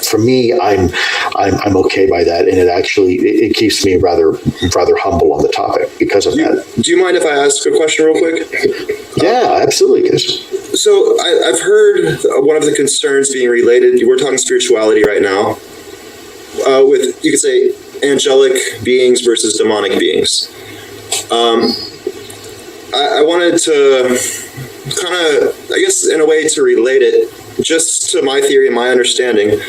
for me, I'm okay by that, and it keeps me rather humble on the topic because of that. Do you mind if I ask a question real quick? Yeah, absolutely. So I've heard one of the concerns being related. We're talking spirituality right now, with, you could say, angelic beings versus demonic beings. I wanted to kind of, I guess, in a way to relate it just to my theory and my understanding.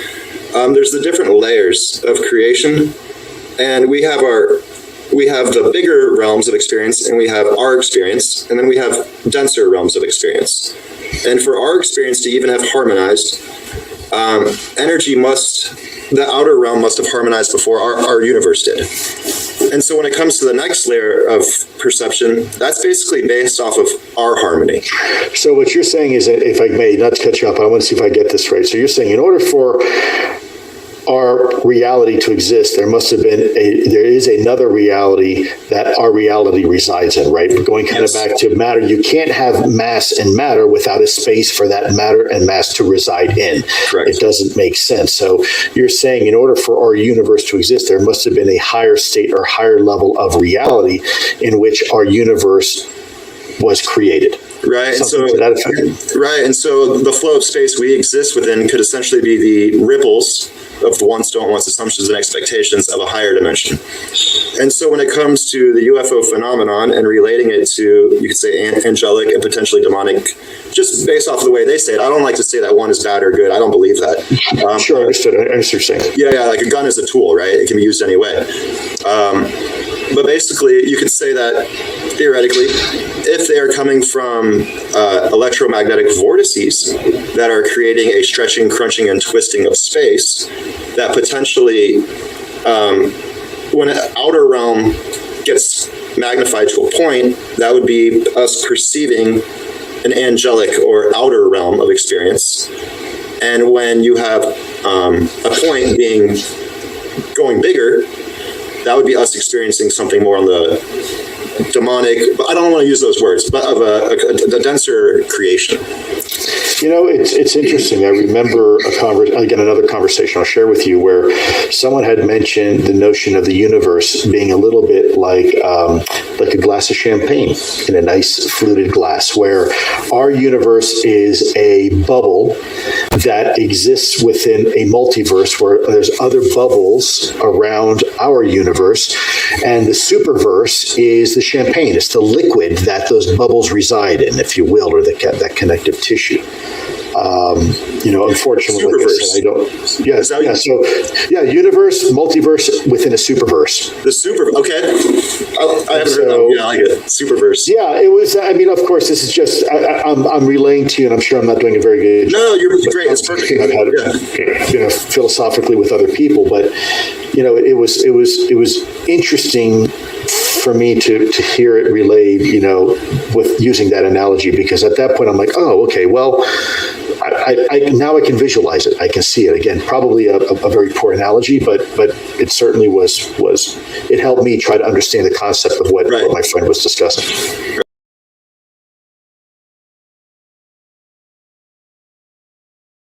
There's the different layers of creation, and we have the bigger realms of experience, and we have our experience, and then we have denser realms of experience. And for our experience to even have harmonized, the outer realm must have harmonized before our universe did. And so when it comes to the next layer of perception, that's basically based off of our harmony. So what you're saying is that, if I may, not to cut you off, but I want to see if I get this right. So you're saying in order for our reality to exist, there is another reality that our reality resides in, right? We're going kind of back to matter. You can't have mass and matter without a space for that matter and mass to reside in. Correct. It doesn't make sense. So you're saying in order for our universe to exist, there must have been a higher state or higher level of reality in which our universe was created. Right. And so the flow of space we exist within could essentially be the ripples of the wants, don't wants, assumptions, and expectations of a higher dimension. And so when it comes to the UFO phenomenon and relating it to, you could say, angelic and potentially demonic, just based off of the way they say it, I don't like to say that one is bad or good. I don't believe that. Sure, understood. I understand what you're saying. Yeah, like a gun is a tool, right? It can be used any way. But basically, you could say that theoretically, if they are coming from electromagnetic vortices that are creating a stretching, crunching, and twisting of space, that potentially, when an outer realm gets magnified to a point, that would be us perceiving an angelic or outer realm of experience. And when you have a point being going bigger, that would be us experiencing something more on the demonic, but I don't want to use those words, but of a denser creation. You know, it's interesting. I remember another conversation I'll share with you where someone had mentioned the notion of the universe being a little bit like a glass of champagne in a nice fluted glass, where our universe is a bubble that exists within a multiverse where there's other bubbles around our universe, and the superverse is the champagne. It's the liquid that those bubbles reside in, if you will, or that connective tissue. Unfortunately, like I said, I don't. Yes, yeah. So, yeah, universe, multiverse within a superverse. Okay. I haven't heard that. Yeah, I like it. Superverse. Yeah, it was. I mean, of course, this is just. I'm relaying to you, and I'm sure I'm not doing a very good job. No, you're great. It's perfect. Philosophically with other people, but it was interesting for me to hear it relayed, with using that analogy, because at that point I'm like, oh, okay, well, I now I can visualize it. I can see it again. Probably a very poor analogy, but it certainly was. It helped me try to understand the concept of what my friend was discussing.